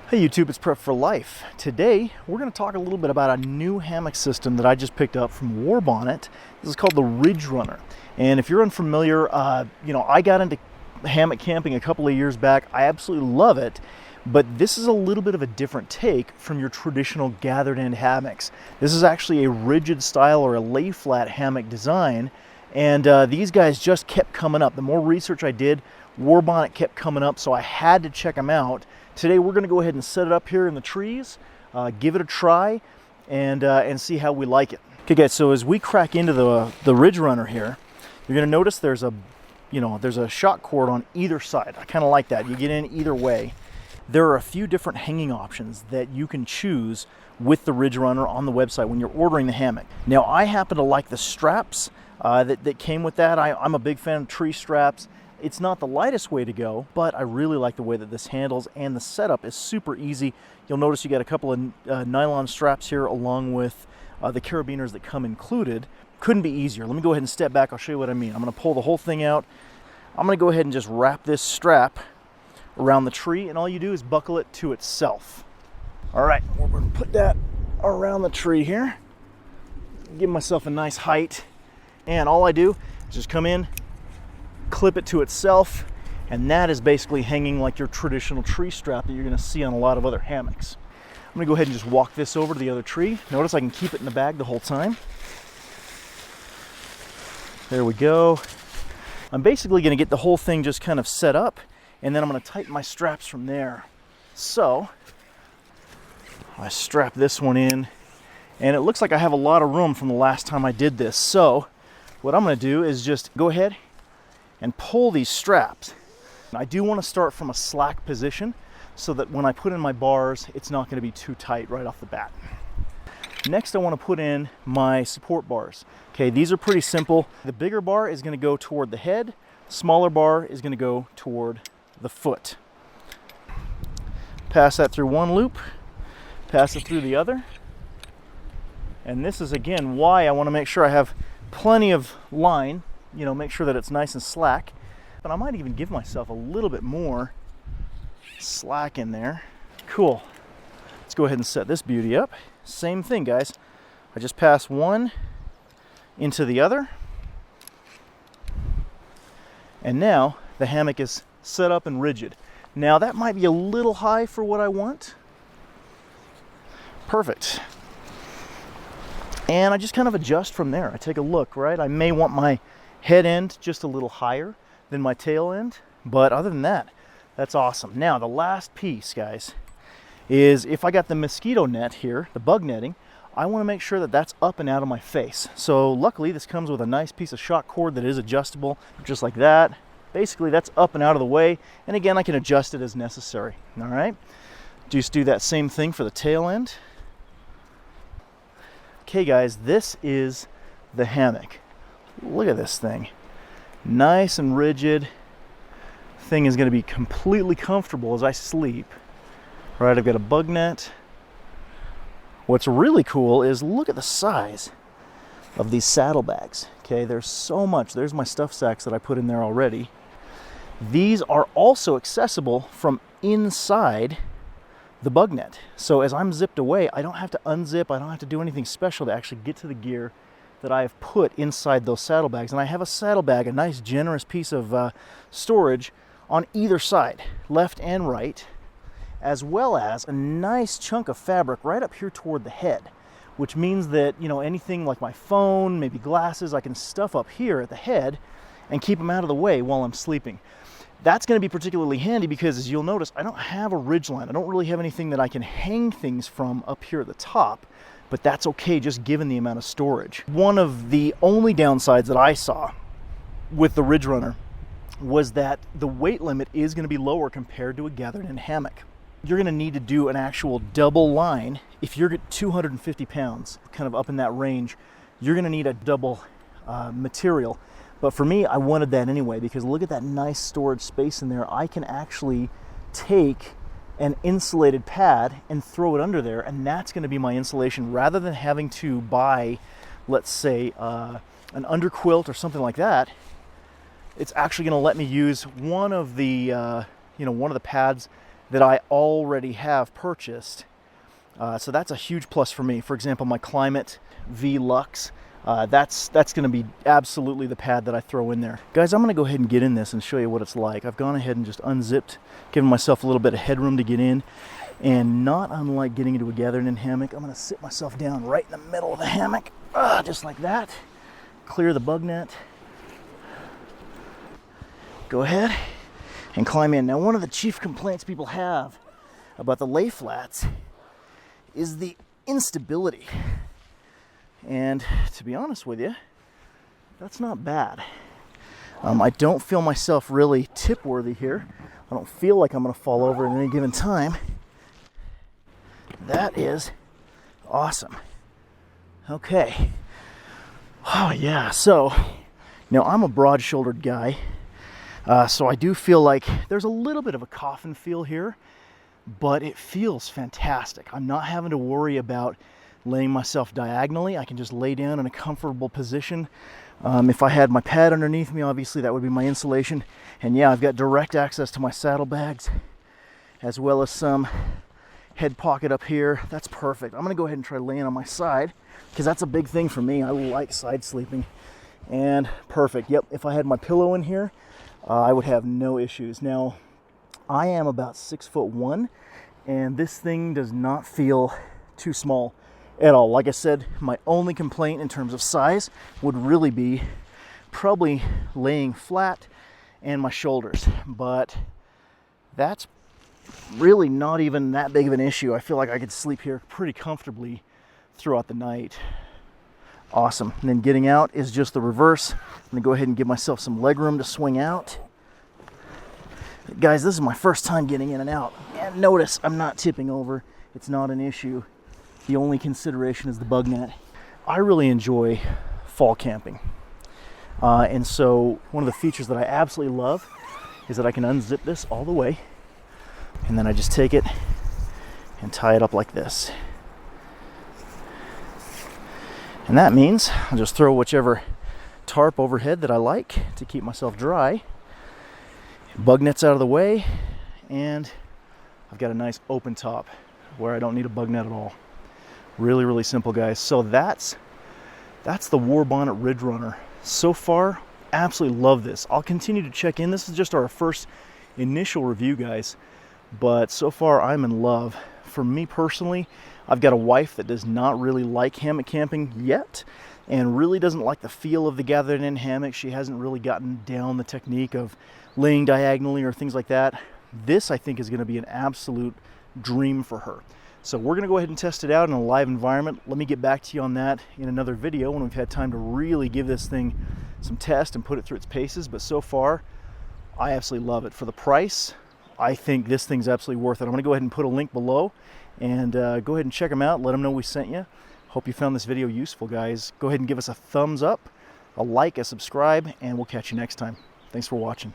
Hey YouTube, it's Prep for Life. Today we're going to talk a little bit about a new hammock system that I just picked up from Warbonnet. This is called the Ridgerunner. And if you're unfamiliar, I got into hammock camping a couple of years back. I absolutely love it, but this is a little bit of a different take from your traditional gathered end hammocks. This is actually a rigid style or a lay flat hammock design, and these guys just kept coming up. The more research I did, Warbonnet kept coming up, so I had to check them out. Today we're going to go ahead and set it up here in the trees, give it a try, and see how we like it. Okay guys, so as we crack into the Ridgerunner here, you're going to notice there's a shock cord on either side. I kind of like that. You get in either way. There are a few different hanging options that you can choose with the Ridgerunner on the website when you're ordering the hammock. Now I happen to like the straps that came with that. I'm a big fan of tree straps. It's not the lightest way to go, but I really like the way that this handles, and the setup is super easy. You'll notice you got a couple of nylon straps here along with the carabiners that come included. Couldn't be easier. Let me go ahead and step back. I'll show you what I mean. I'm going to pull the whole thing out. I'm going to go ahead and just wrap this strap around the tree, and all you do is buckle it to itself. All right, we're going to put that around the tree here. Give myself a nice height, and all I do is just come in, clip it to itself, and that is basically hanging like your traditional tree strap that you're going to see on a lot of other hammocks. I'm going to go ahead and just walk this over to the other tree. Notice I can keep it in the bag the whole time. There we go. I'm basically going to get the whole thing just kind of set up, and then I'm going to tighten my straps from there. So I strap this one in, and it looks like I have a lot of room from the last time I did this. So what I'm going to do is just go ahead and pull these straps. I do want to start from a slack position so that when I put in my bars, it's not going to be too tight right off the bat. Next, I want to put in my support bars. Okay, these are pretty simple. The bigger bar is going to go toward the head. The smaller bar is going to go toward the foot. Pass that through one loop, pass it through the other. And this is again why I want to make sure I have plenty of line, make sure that it's nice and slack. But I might even give myself a little bit more slack in there. Cool. Let's go ahead and set this beauty up. Same thing, guys. I just pass one into the other. And now the hammock is set up and rigid. Now that might be a little high for what I want. Perfect. And I just kind of adjust from there. I take a look, right? I may want my head end just a little higher than my tail end, but other than that, that's awesome. Now the last piece, guys, is if I got the mosquito net here, the bug netting, I want to make sure that that's up and out of my face. So luckily this comes with a nice piece of shock cord that is adjustable, just like that. Basically that's up and out of the way, and again I can adjust it as necessary. All right, just do that same thing for the tail end. Okay guys, this is the hammock. Look at this thing. Nice and rigid. Thing is going to be completely comfortable as I sleep. Right, I've got a bug net. What's really cool is look at the size of these saddlebags. Okay, there's so much. There's my stuff sacks that I put in there already. These are also accessible from inside the bug net. So as I'm zipped away, I don't have to unzip. I don't have to do anything special to actually get to the gear that I have put inside those saddlebags. And I have a saddlebag, a nice generous piece of storage on either side, left and right, as well as a nice chunk of fabric right up here toward the head, which means that, anything like my phone, maybe glasses, I can stuff up here at the head and keep them out of the way while I'm sleeping. That's going to be particularly handy because, as you'll notice, I don't have a ridge line. I don't really have anything that I can hang things from up here at the top, but that's okay just given the amount of storage. One of the only downsides that I saw with the Ridgerunner was that the weight limit is going to be lower compared to a gathered-in hammock. You're going to need to do an actual double line. If you're at 250 pounds, kind of up in that range, you're going to need a double material. But for me, I wanted that anyway because look at that nice storage space in there. I can actually take an insulated pad and throw it under there, and that's going to be my insulation rather than having to buy, let's say, an underquilt or something like that. It's actually going to let me use one of the pads that I already have purchased. So that's a huge plus for me. For example, my Climate V Lux, that's going to be absolutely the pad that I throw in there. Guys, I'm going to go ahead and get in this and show you what it's like. I've gone ahead and just unzipped, giving myself a little bit of headroom to get in. And not unlike getting into a gathering in hammock, I'm going to sit myself down right in the middle of the hammock, just like that. Clear the bug net. Go ahead and climb in. Now, one of the chief complaints people have about the lay flats is the instability. And to be honest with you, that's not bad. I don't feel myself really tip worthy here. I don't feel like I'm going to fall over at any given time. That is awesome. Okay. Oh yeah, so now I'm a broad-shouldered guy, so I do feel like there's a little bit of a coffin feel here, but it feels fantastic. I'm not having to worry about laying myself diagonally. I can just lay down in a comfortable position. If I had my pad underneath me, obviously that would be my insulation. And yeah, I've got direct access to my saddlebags, as well as some head pocket up here. That's perfect. I'm gonna go ahead and try laying on my side, because that's a big thing for me. I like side sleeping. And perfect. Yep, if I had my pillow in here, I would have no issues. Now, I am about 6'1", and this thing does not feel too small at all. Like I said, my only complaint in terms of size would really be probably laying flat and my shoulders, but that's really not even that big of an issue. I feel like I could sleep here pretty comfortably throughout the night. Awesome. And then getting out is just the reverse. I'm gonna go ahead and give myself some leg room to swing out. Guys, this is my first time getting in and out. And notice I'm not tipping over. It's not an issue. The only consideration is the bug net. I really enjoy fall camping. And so one of the features that I absolutely love is that I can unzip this all the way, and then I just take it and tie it up like this. And that means I'll just throw whichever tarp overhead that I like to keep myself dry. Bug net's out of the way, and I've got a nice open top where I don't need a bug net at all. Really, really simple, guys. So that's the Warbonnet Ridgerunner. So far, absolutely love this. I'll continue to check in. This is just our first initial review, guys. But so far, I'm in love. For me personally, I've got a wife that does not really like hammock camping yet, and really doesn't like the feel of the gathered in hammock. She hasn't really gotten down the technique of laying diagonally or things like that. This, I think, is going to be an absolute dream for her. So we're going to go ahead and test it out in a live environment. Let me get back to you on that in another video when we've had time to really give this thing some test and put it through its paces. But so far, I absolutely love it. For the price, I think this thing's absolutely worth it. I'm going to go ahead and put a link below, and go ahead and check them out. Let them know we sent you. Hope you found this video useful, guys. Go ahead and give us a thumbs up, a like, a subscribe, and we'll catch you next time. Thanks for watching.